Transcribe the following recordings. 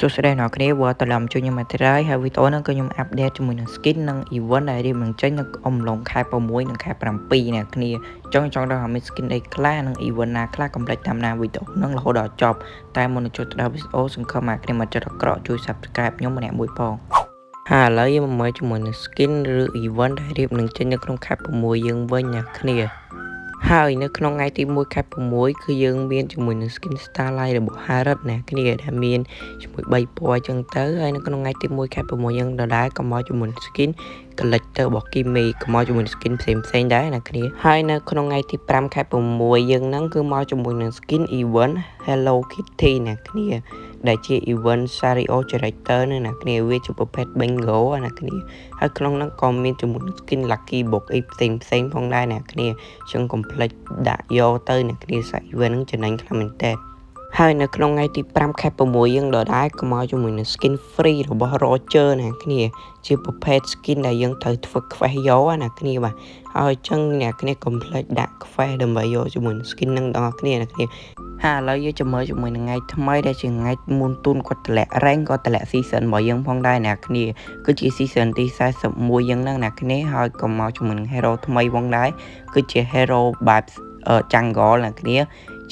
សួស្តីអ្នកគ្នាវត្តត្រឡប់ជួយខ្ញុំមកទៀតហើយហើយវីដេអូហ្នឹងក៏ខ្ញុំអាប់ដេតជាមួយនឹង skin និង event ដែលរៀបនឹងចេញនៅអំឡុងខែ6និងខែ7អ្នកគ្នាចង់ដឹងថាមាន skin អីខ្លះនិង event ណាខ្លះកុំភ្លេចតាមដានវីដេអូហ្នឹងរហូតដល់ចប់តែមុននឹងចូលទៅដល់វីដេអូសង្ឃឹមថាអ្នកគ្នាមកចិត្តអាក្រក់ជួយ Subscribe ខ្ញុំម្នាក់មួយផងហើយឥឡូវយើងមកមើលជាមួយនឹង skin ឬ event ដែលរៀបនឹងចេញនៅក្នុងខែ6យើងវិញអ្នកគ្នាហើយនៅក្នុងថ្ងៃទី1ខែ6គឺយើងមានជាមួយនឹង skin Starlight របស់ Harrod ណាគ្នាដែលមានជាមួយ3ពណ៌អញ្ចឹងទៅហើយនៅក្នុងថ្ងៃទី1ខែ6យើងដដែលក៏មកជាមួយ skin collector របស់ Kimi ក៏មកជាមួយ skin ផ្សេងដែរណាគ្នាហើយនៅក្នុងថ្ងៃទី5ខែ6យើងហ្នឹងគឺមកជាមួយនឹង skin event Hello Kitty ណាគ្នាដែលជា event Sario Character ណាគ្នាវាជាប្រភេទ Bingo ណាគ្នាហើយក្នុងហ្នឹងក៏មានជាមួយ skin Lucky Box អីផ្សេងផងដែរណាគ្នាចឹងកុំភ្លេចដាក់យកទៅអ្នកគ្នាសាច់ event ហ្នឹងចំណេញខ្លាំងមែនតើហើយនៅក្នុងថ្ងៃទី5ខែ6យើងដដែលក៏មកជាមួយនឹង skin free របស់ Roger ណាគ្នាជាប្រភេទ skin ដែលយើងត្រូវធ្វើ quest យកណាគ្នាបាទហើយចឹងអ្នកគ្នាកុំភ្លេចដាក់ quest ដើម្បីយកជាមួយ skin ហ្នឹងដល់គ្នាណាគ្នាហើយឥឡូវយើងចាំមើលជាមួយនឹងថ្ងៃថ្មីដែលជាថ្ងៃមុនទូនគាត់តម្លាក់ rank ក៏តម្លាក់ season របស់យើងផងដែរអ្នកគ្នាគឺជា season ទី41យើងហ្នឹងអ្នកគ្នាហើយក៏មកជាមួយនឹង hero ថ្មីផងដែរគឺជា hero បែប jungle អ្នកគ្នា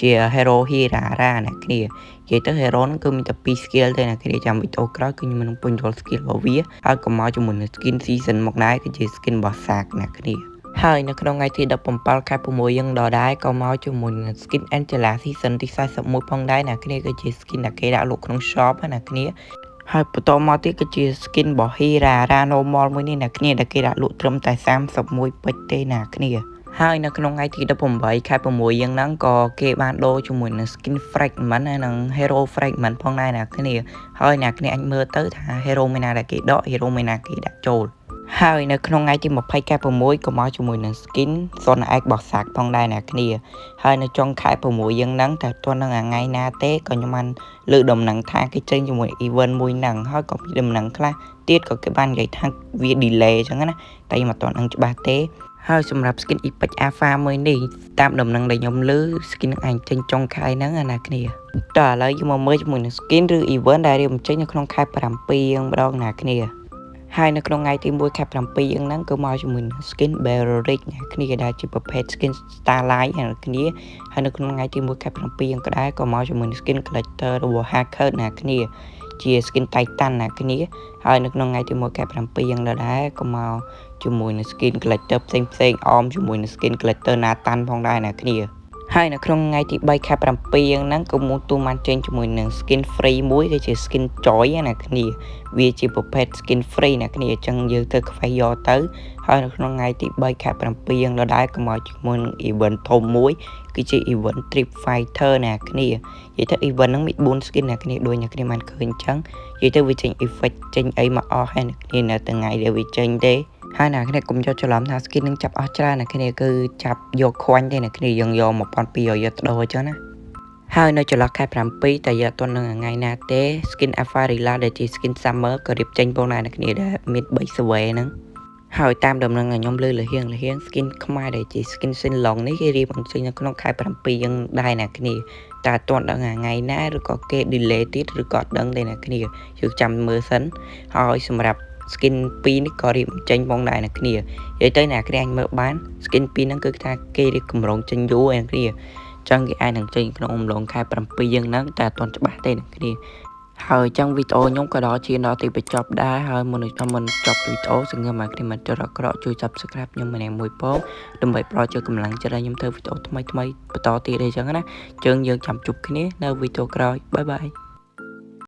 ជា hero Hirara អ្នកគ្នានិយាយទៅ hero ហ្នឹងគឺមានតែ2 skill ទេអ្នកគ្នាចាំវីដេអូក្រោយគឺខ្ញុំនឹងពន្យល់ skill របស់វាហើយក៏មកជាមួយនឹង skin season មកដែរគឺជា skin របស់ Sack អ្នកគ្នាហើយនៅក្នុងថ្ងៃទី17ខែ6យើងដដែលក៏មកជាមួយនឹង skin Angela season ទី41ផងដែរអ្នកគ្នាគឺជា skin ដែលគេដាក់លក់ក្នុង shop ណាគ្នាហើយបន្តមកទៀតគឺជា skin របស់ Hirara normal មួយនេះអ្នកគ្នាដែលគេដាក់លក់ត្រឹមតែ31ពេជ្រទេអ្នកគ្នាហើយនៅក្នុងថ្ងៃទី18ខែ6យើងហ្នឹងក៏គេបានដូរជាមួយនឹង skin fragment ហើយនិង hero fragment ផងដែរអ្នកគ្នាហើយអ្នកគ្នាអាចមើលទៅថា hero មួយណាដែលគេដក hero មួយណាគេដាក់ចូលហើយនៅក្នុងថ្ងៃទី20ខែ6ក៏មកជាមួយនឹង skin Son Egg របស់ Sack ផងដែរអ្នកគ្នាហើយនៅចុងខែ6យើងហ្នឹងតែទាន់នឹងថ្ងៃណាទេក៏ខ្ញុំបានលើកដំណឹងថាគេចេញជាមួយ event មួយហ្នឹងហើយក៏មានដំណឹងខ្លះទៀតក៏គេបាននិយាយថាវា delay អញ្ចឹងណាតែខ្ញុំអត់ទាន់ដឹងច្បាស់ទេហើយសម្រាប់ skin Epic Alpha មួយនេះតាមដំណឹងដែលខ្ញុំលើ skin នឹងអាចចេញចុងខែហ្នឹងណាគ្នាតើឥឡូវយើងមកមើលជាមួយនឹង skin ឬ event ដែលរៀបចេញនៅក្នុងខែ7យើងម្ដងណាគ្នាហើយនៅក្នុងថ្ងៃទី1ខែ7យើងហ្នឹងគឺមកជាមួយនឹង skin Berric ណាគ្នាដែលជាប្រភេទ skin Starlight ណាគ្នាហើយនៅក្នុងថ្ងៃទី1ខែ7យើងក៏ដែរក៏មកជាមួយនឹង skin collector របស់ Hacker ណាគ្នាជា skin Titan ណាគ្នាហើយនៅក្នុងថ្ងៃទី1ខែ7យើងដែរក៏មកជាមួយនឹង skin collector ផ្សេងអមជាមួយនឹង skin collector Nathan ផងដែរណាគ្នាហើយនៅក្នុងថ្ងៃទី3ខែ7យើងហ្នឹងក៏មកទូបានចេញជាមួយនឹង skin free មួយគឺជា skin joy ណាគ្នាវាជាប្រភេទ skin free ណាគ្នាអញ្ចឹងយើងទៅខ្វះយកទៅហើយនៅក្នុងថ្ងៃទី3ខែ7យើងដែរក៏មកជាមួយនឹង event ធំមួយគឺជា event Trip Fighter ណាគ្នានិយាយទៅ event ហ្នឹងមាន4 skin ណាគ្នាដូចអ្នកគ្នាបានឃើញអញ្ចឹងនិយាយទៅវាចេញ effect ចេញអីមកអស់ហើយអ្នកគ្នានៅថ្ងៃដែលវាចេញទេហើយអ្នកគ្នាកុំយកច្រឡំថា skin នឹងចាប់អស់ច្រើនអ្នកគ្នាគឺចាប់យកខ្វាញ់ទេអ្នកគ្នាយើងយក1200យកទៅដូរអញ្ចឹងណាហើយនៅចន្លោះខែ7តែយកអត់នឹងថ្ងៃណាទេ skin Alpha Rila ដែលជា skin Summer ក៏រៀបចេញផងដែរអ្នកគ្នាដែលមាន3 sway ហ្នឹងហើយតាមដំណឹងខ្ញុំលើលហៀង skin ខ្មែរដែលជា skin Sinlong នេះគេរៀបចេញនៅក្នុងខែ7យើងដែរអ្នកគ្នាតែអត់ទាន់ដឹងថ្ងៃណាឬក៏គេ delay ទៀតឬក៏អត់ដឹងទេអ្នកគ្នាយើងចាំមើលសិនហើយសម្រាប់skin 2នេះក៏រៀបចេញផងដែរអ្នកគ្នានិយាយទៅអ្នកគ្នាអាចមើលបាន skin 2ហ្នឹងគឺថាគេរៀបកម្រងចេញយូរអ្នកគ្នាចឹងគេអាចនឹងចេញក្នុងអំឡុងខែ7យើងហ្នឹងតែអត់ទាន់ច្បាស់ទេអ្នកគ្នាហើយចឹងវីដេអូខ្ញុំក៏ដល់ទីបញ្ចប់ដែរហើយមុននឹងចប់វីដេអូសង្ឃឹមថាអ្នកគ្នាមិនចរក្រក់ជួយ Subscribe ខ្ញុំម្នាក់មួយផងដើម្បីផ្ដល់ជាកម្លាំងចិត្តឲ្យខ្ញុំធ្វើវីដេអូថ្មីបន្តទៀតអីចឹងណាចឹងយើងចាំជួបគ្នានៅវីដេអូក្រោយបាយបាយ